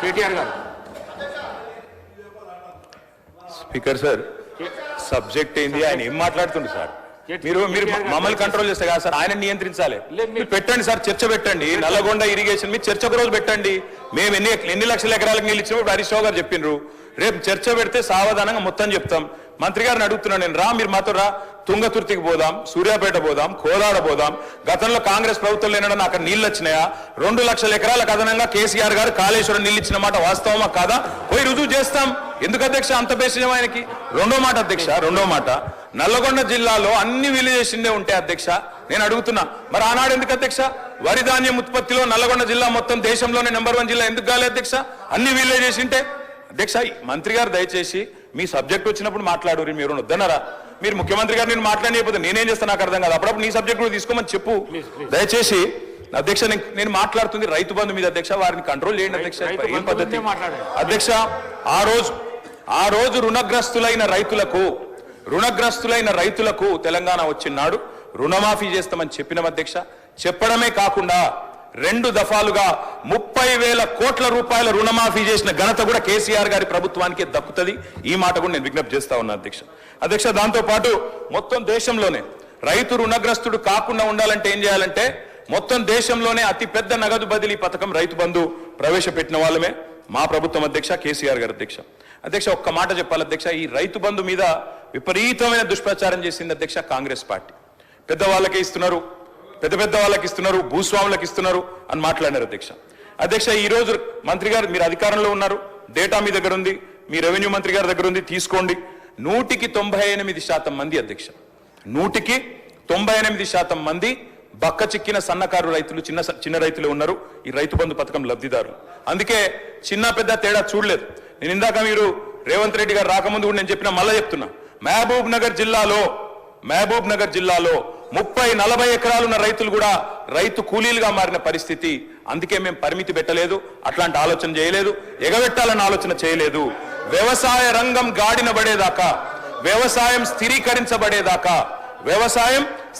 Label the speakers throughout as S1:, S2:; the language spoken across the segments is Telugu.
S1: కేటీఆర్ గారు.
S2: స్పీకర్ సార్, సబ్జెక్ట్ ఏంది, ఆయన ఏం మాట్లాడుతుంది సార్? మీరు మమ్మల్ని కంట్రోల్ చేస్తే కదా సార్, ఆయన నియంత్రించాలి. మీరు పెట్టండి సార్, చర్చ పెట్టండి. నల్లగొండ ఇరిగేషన్ మీరు చర్చ ఒక రోజు పెట్టండి. మేము ఎన్ని లక్షల ఎకరాలకు నీళ్ళు ఇచ్చినప్పుడు హరీష్ రావు గారు చెప్పిండ్రు. రేపు చర్చ పెడితే సావధానంగా మొత్తం చెప్తాం. మంత్రి గారిని అడుగుతున్నాను నేను, మీరు మాతో తుంగతుర్తికి పోదాం, సూర్యాపేట పోదాం, కోదాడ పోదాం. గతంలో కాంగ్రెస్ ప్రభుత్వం లేనడం అక్కడ నీళ్ళు వచ్చినాయా? 2 లక్షల ఎకరాలకు అదనంగా కేసీఆర్ గారు కాళేశ్వరం నీళ్ళు ఇచ్చిన మాట వాస్తవమా కాదా? పోయి రుజువు చేస్తాం. ఎందుకు అధ్యక్ష అంత బేసిజం ఆయనకి? రెండో మాట అధ్యక్ష, నల్లగొండ జిల్లాలో అన్ని విలేజెస్ ఉంటే అధ్యక్ష నేను అడుగుతున్నా, మరి ఆనాడు ఎందుకు అధ్యక్ష వరి ధాన్యం ఉత్పత్తిలో నల్లగొండ జిల్లా మొత్తం దేశంలోనే నెంబర్ 1 జిల్లా ఎందుకు కాలే అధ్యక్ష? అన్ని విలేజెస్ ఉంటే అధ్యక్ష. మంత్రి గారు దయచేసి మీ సబ్జెక్ట్ వచ్చినప్పుడు మాట్లాడు. మీరు వద్దన్నారా? మీరు ముఖ్యమంత్రి గారు నేను మాట్లాడలేకపోతే నేనేం చేస్తాను నాకు అర్థం కాదు. అప్పుడప్పుడు నీ సబ్జెక్ట్ కూడా తీసుకోమని చెప్పు దయచేసి. అధ్యక్ష నేను మాట్లాడుతుంది రైతు బంధు మీద అధ్యక్ష. వారిని కంట్రోల్ చేయండి అధ్యక్ష. ఏం పద్ధతి అధ్యక్ష? ఆ రోజు రుణగ్రస్తులైన రైతులకు తెలంగాణ వచ్చినాడు రుణమాఫీ చేస్తామని చెప్పిన అధ్యక్ష. చెప్పడమే కాకుండా 2 దఫాలుగా 30,000 కోట్ల రూపాయల రుణమాఫీ చేసిన ఘనత కూడా కేసీఆర్ గారి ప్రభుత్వానికి దక్కుతుంది. ఈ మాట కూడా నేను విజ్ఞప్తి చేస్తా ఉన్నా అధ్యక్ష. దాంతో పాటు మొత్తం దేశంలోనే రైతు రుణగ్రస్తుడు కాకుండా ఉండాలంటే ఏం చేయాలంటే, మొత్తం దేశంలోనే అతి పెద్ద నగదు బదిలీ పథకం రైతు బంధు ప్రవేశపెట్టిన వాళ్ళమే మా ప్రభుత్వం అధ్యక్ష, కేసీఆర్ గారు అధ్యక్ష. ఒక్క మాట చెప్పాలి అధ్యక్ష, ఈ రైతు బంధు మీద విపరీతమైన దుష్ప్రచారం చేసింది అధ్యక్ష కాంగ్రెస్ పార్టీ. పెద్ద వాళ్ళకి ఇస్తున్నారు, భూస్వాములకు ఇస్తున్నారు అని మాట్లాడినారు అధ్యక్ష. ఈ రోజు మంత్రి గారు మీరు అధికారంలో ఉన్నారు, డేటా మీ దగ్గర ఉంది, మీ రెవెన్యూ మంత్రి గారి దగ్గర ఉంది, తీసుకోండి. 100% మంది అధ్యక్ష, 198% మంది బక్క చిక్కిన సన్నకారు రైతులు, చిన్న రైతులు ఉన్నారు ఈ రైతు బంధు పథకం లబ్ధిదారులు. అందుకే చిన్న పెద్ద తేడా చూడలేదు. నేను ఇందాక మీరు రేవంత్ రెడ్డి గారు రాకముందు కూడా నేను చెప్పిన, మళ్ళా చెప్తున్నా, మహబూబ్ నగర్ జిల్లాలో 30-40 ఎకరాలున్న రైతులు కూడా రైతు కూలీలుగా మారిన పరిస్థితి. అందుకే మేము పరిమితి పెట్టలేదు, అట్లాంటి ఆలోచన చేయలేదు, ఎగబెట్టాలన్న ఆలోచన చేయలేదు. వ్యవసాయ రంగం గాడిన పడేదాకా, వ్యవసాయం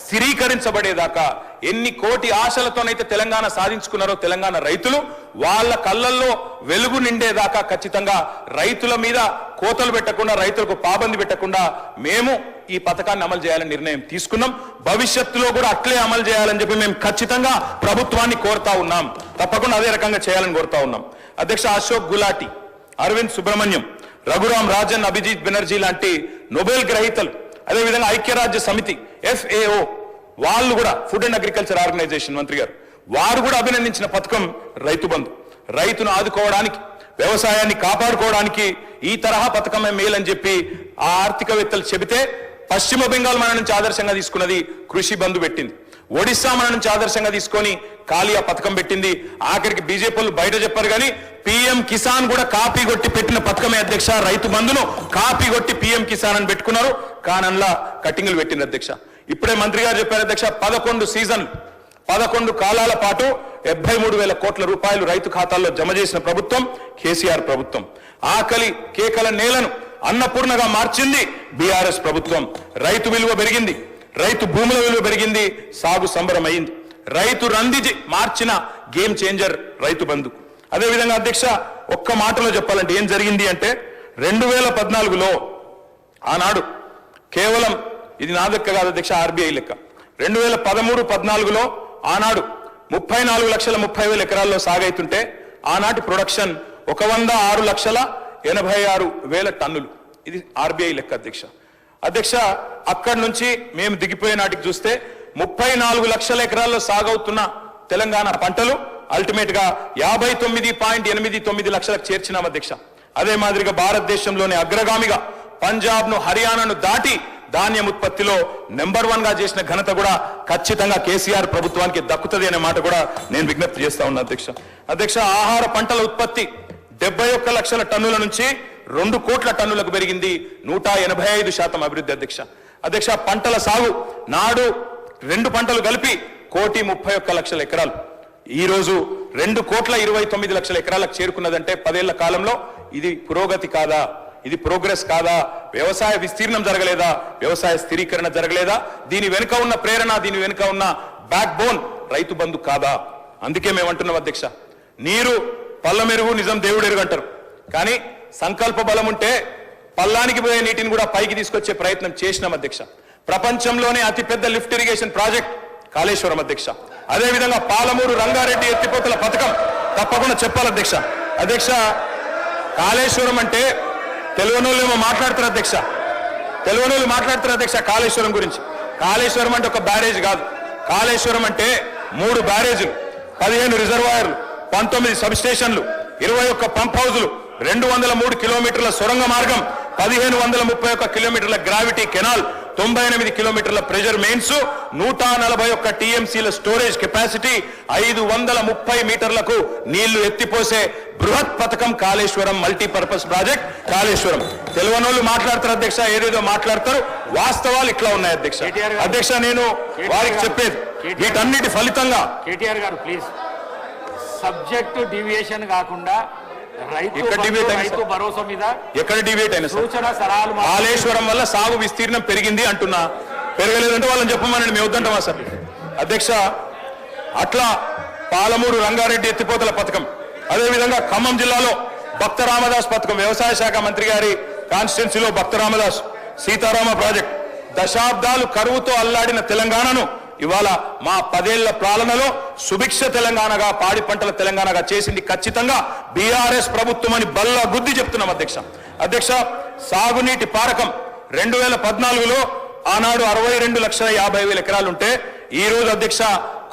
S2: స్థిరీకరించబడేదాకా ఎన్ని కోటి ఆశలతోనైతే తెలంగాణ సాధించుకున్నారో తెలంగాణ రైతులు, వాళ్ళ కళ్ళల్లో వెలుగు నిండేదాకా ఖచ్చితంగా రైతుల మీద కోతలు పెట్టకుండా, రైతులకు పాబంది పెట్టకుండా మేము ఈ పథకాన్ని అమలు చేయాలని నిర్ణయం తీసుకున్నాం. భవిష్యత్తులో కూడా అట్లే అమలు చేయాలని చెప్పి మేము ఖచ్చితంగా ప్రభుత్వాన్ని కోరుతా ఉన్నాం. తప్పకుండా అదే రకంగా చేయాలని కోరుతా ఉన్నాం అధ్యక్ష. అశోక్ గులాటి, అరవింద్ సుబ్రహ్మణ్యం, రఘురామ్ రాజన్, అభిజిత్ బెనర్జీ లాంటి నోబెల్ గ్రహీతలు, అదేవిధంగా ఐక్యరాజ్య సమితి FAO వాళ్ళు కూడా, ఫుడ్ అండ్ అగ్రికల్చర్ ఆర్గనైజేషన్ మంత్రి గారు, వారు కూడా అభినందించిన పథకం రైతు బంధు. రైతును ఆదుకోవడానికి, వ్యవసాయాన్ని కాపాడుకోవడానికి ఈ తరహా పథకమే మేలని చెప్పి ఆ ఆర్థికవేత్తలు చెబితే, పశ్చిమ బెంగాల్ మన నుంచి ఆదర్శంగా తీసుకున్నది కృషి బంధు పెట్టింది. ఒడిశా మన నుంచి ఆదర్శంగా తీసుకొని కాలియా పథకం పెట్టింది. ఆఖరికి బీజేపీలు బయట చెప్పారు కానీ PM కిసాన్ కూడా కాపీ కొట్టి పెట్టిన పథకమే అధ్యక్ష. రైతు బంధును కాపీ కొట్టి PM కిసాన్ అని పెట్టుకున్నారు, కానల్లా కట్టింగ్లు పెట్టింది అధ్యక్ష. ఇప్పుడే మంత్రి గారు చెప్పారు అధ్యక్ష, 11 సీజన్లు 11 కాలాల పాటు 73,000 కోట్ల రూపాయలు రైతు ఖాతాల్లో జమ చేసిన ప్రభుత్వం కేసీఆర్ ప్రభుత్వం. ఆకలి కేకల నేలను అన్నపూర్ణగా మార్చింది BRS ప్రభుత్వం. రైతు విలువ పెరిగింది, రైతు భూముల విలువ పెరిగింది, సాగు సంబరమైంది. రైతు రంది మార్చిన గేమ్ చేంజర్ రైతు బంధు. అదేవిధంగా అధ్యక్ష, ఒక్క మాటలో చెప్పాలంటే ఏం జరిగింది అంటే, 2014లో ఆనాడు కేవలం, ఇది నా లెక్క కాదు అధ్యక్ష, RBI లెక్క, 2013-14లో ఆనాడు 34,30,000 ఎకరాల్లో సాగైతుంటే ఆనాటి ప్రొడక్షన్ 106,86,000 టన్నులు. ఇది RBI లెక్క అధ్యక్ష. అక్కడి నుంచి మేము దిగిపోయే నాటికి చూస్తే 34 లక్షల ఎకరాల్లో సాగవుతున్న తెలంగాణ పంటలు అల్టిమేట్ గా 59.89 లక్షలకు చేర్చినాం అధ్యక్ష. అదే మాదిరిగా భారతదేశంలోనే అగ్రగామిగా పంజాబ్ ను, హర్యానాను దాటి ధాన్యం ఉత్పత్తిలో నెంబర్ 1 గా చేసిన ఘనత కూడా ఖచ్చితంగా కేసీఆర్ ప్రభుత్వానికి దక్కుతుంది అనే మాట కూడా నేను విజ్ఞప్తి చేస్తా ఉన్నా అధ్యక్ష. ఆహార పంటల ఉత్పత్తి 71 లక్షల టన్నుల నుంచి 2 కోట్ల టన్నులకు పెరిగింది, 185% అభివృద్ధి అధ్యక్ష. పంటల సాగు నాడు 2 పంటలు కలిపి 1,31,00,000 ఎకరాలు ఈ రోజు 2,29,00,000 ఎకరాలకు చేరుకున్నదంటే 10 ఏళ్ల కాలంలో ఇది పురోగతి కాదా? ఇది ప్రోగ్రెస్ కాదా? వ్యవసాయ విస్తీర్ణం జరగలేదా? వ్యవసాయ స్థిరీకరణ జరగలేదా? దీని వెనుక ఉన్న ప్రేరణ, దీని వెనుక ఉన్న బ్యాక్ బోన్ రైతు బంధు కాదా? అందుకే మేము అంటున్నాం అధ్యక్ష, నీరు పల్లమెరుగు నిజం దేవుడు ఎరుగు అంటారు. కానీ సంకల్ప బలం ఉంటే పల్లానికి పోయే నీటిని కూడా పైకి తీసుకొచ్చే ప్రయత్నం చేసినాం అధ్యక్ష. ప్రపంచంలోనే అతిపెద్ద లిఫ్ట్ ఇరిగేషన్ ప్రాజెక్ట్ కాళేశ్వరం అధ్యక్ష. అదేవిధంగా పాలమూరు రంగారెడ్డి ఎత్తిపోతల పథకం తప్పకుండా చెప్పాలి అధ్యక్ష. అధ్యక్ష, కాళేశ్వరం అంటే తెలుగునోళ్ళు ఏమో మాట్లాడతారు అధ్యక్ష, తెలుగునోళ్ళు మాట్లాడతారు అధ్యక్ష కాళేశ్వరం గురించి. కాళేశ్వరం అంటే ఒక బ్యారేజ్ కాదు. కాళేశ్వరం అంటే 3 బ్యారేజీలు, 15 రిజర్వాయర్లు, 19 సబ్ స్టేషన్లు, 21 పంప్ హౌజులు, 203 కిలోమీటర్ల సొరంగ మార్గం, 1531 కిలోమీటర్ల గ్రావిటీ కెనాల్, 98 కిలోమీటర్ల ప్రెజర్ మెయిన్స్, 141 టీఎంసీల స్టోరేజ్ కెపాసిటీ, 530 మీటర్లకు నీళ్లు ఎత్తిపోసే బృహత్ పథకం కాళేశ్వరం మల్టీపర్పస్ ప్రాజెక్ట్ కాళేశ్వరం. తెలుగునోళ్ళు మాట్లాడతారు అధ్యక్ష, ఏదేదో మాట్లాడతారు, వాస్తవాలు ఇట్లా ఉన్నాయి అధ్యక్ష. అధ్యక్ష, నేను వారికి చెప్పేది వీటన్నిటి ఫలితంగా
S1: కేటీఆర్ గారు ప్లీజ్ సబ్జెక్టు డివియేషన్ కాకుండా రైతు భరోసా మీద
S2: ఎక్కడ డిబేట్ అయినా
S1: సూచన సలహాలు
S2: కాళేశ్వరం వల్ల సాగు విస్తీర్ణం పెరిగింది అంటున్నా, పెరగలేదంటే వాళ్ళని చెప్పమని మేము వద్దంటామా సార్? అధ్యక్ష, అట్లా పాలమూరు రంగారెడ్డి ఎత్తిపోతల పథకం, అదేవిధంగా ఖమ్మం జిల్లాలో భక్త రామదాస్ పథకం, వ్యవసాయ శాఖ మంత్రి గారి కాన్స్టిట్యున్సీలో భక్త రామదాస్ సీతారామ ప్రాజెక్ట్, దశాబ్దాలు కరువుతో అల్లాడిన తెలంగాణను ఇవాళ మా 10 ఏళ్ల పాలనలో సుభిక్ష తెలంగాణగా, పాడి పంటల తెలంగాణగా చేసింది ఖచ్చితంగా బీఆర్ఎస్ ప్రభుత్వం అని బల్ల గుద్ది చెప్తున్నాం అధ్యక్ష. అధ్యక్ష, సాగునీటి పారకం 2014లో ఆనాడు 62,50,000 ఎకరాలు ఉంటే ఈ రోజు అధ్యక్ష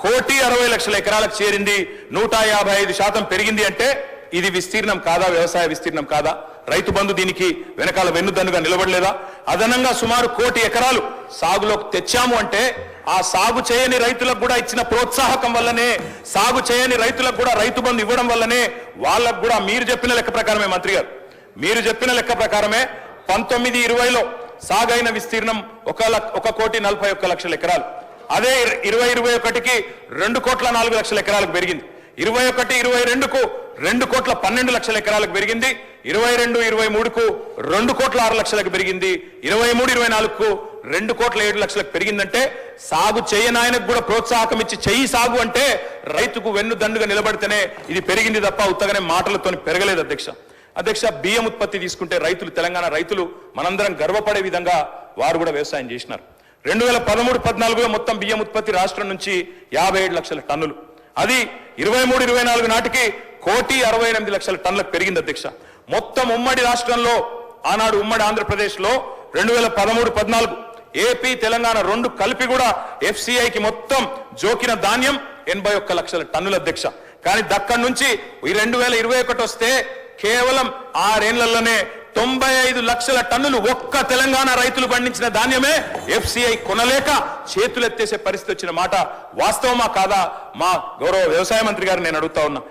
S2: 1,60,00,000 ఎకరాలకు చేరింది, 155% పెరిగింది. అంటే ఇది విస్తీర్ణం కాదా? వ్యవసాయ విస్తీర్ణం కాదా? రైతు బంధు దీనికి వెనకాల వెన్నుదన్నుగా నిలబడలేదా? అదనంగా సుమారు 1,00,00,000 ఎకరాలు సాగులోకి తెచ్చాము అంటే ఆ సాగు చేయని రైతులకు కూడా ఇచ్చిన ప్రోత్సాహకం వల్లనే, సాగు చేయని రైతులకు కూడా రైతు బంధు ఇవ్వడం వల్లనే వాళ్ళకు కూడా మీరు చెప్పిన లెక్క ప్రకారమే మంత్రి గారు, మీరు చెప్పిన లెక్క ప్రకారమే 19-20లో సాగైన విస్తీర్ణం 1,41,41,00,000 ఎకరాలు. అదే 20-21కి 2,04,00,000 ఎకరాలకు పెరిగింది. 21-22కు 2,12,00,000 ఎకరాలకు పెరిగింది. 22-23కు 2,06,00,000 పెరిగింది. 23-24కు 2,07,00,000 పెరిగిందంటే సాగు చేయని ఆయనకు కూడా ప్రోత్సాహకం ఇచ్చి చెయ్యి సాగు అంటే రైతుకు వెన్ను దండుగా నిలబడితేనే ఇది పెరిగింది తప్ప ఉత్తగానే మాటలతో పెరగలేదు అధ్యక్ష. అధ్యక్ష, బియ్యం ఉత్పత్తి తీసుకుంటే రైతులు, తెలంగాణ రైతులు మనందరం గర్వపడే విధంగా వారు కూడా వ్యవసాయం చేసినారు. 2013-14లో మొత్తం బియ్యం ఉత్పత్తి రాష్ట్రం నుంచి 57,00,000 టన్నులు, అది 23-24 నాటికి 1,68,00,000 టన్నులకు పెరిగింది అధ్యక్ష. మొత్తం ఉమ్మడి రాష్ట్రంలో ఆనాడు ఉమ్మడి ఆంధ్రప్రదేశ్లో 2013-14 ఏపీ తెలంగాణ 2 కలిపి కూడా FCIకి మొత్తం జోకిన ధాన్యం 81,00,000 టన్నుల అధ్యక్ష. కానీ దక్కడి నుంచి 2021 వస్తే కేవలం 6 ఏళ్లలోనే 95,00,000 టన్నులు ఒక్క తెలంగాణ రైతులు పండించిన ధాన్యమే FCI కొనలేక చేతులెత్తేసే పరిస్థితి వచ్చిన మాట వాస్తవమా కాదా? మా గౌరవ వ్యవసాయ మంత్రి గారు నేను అడుగుతా ఉన్నా.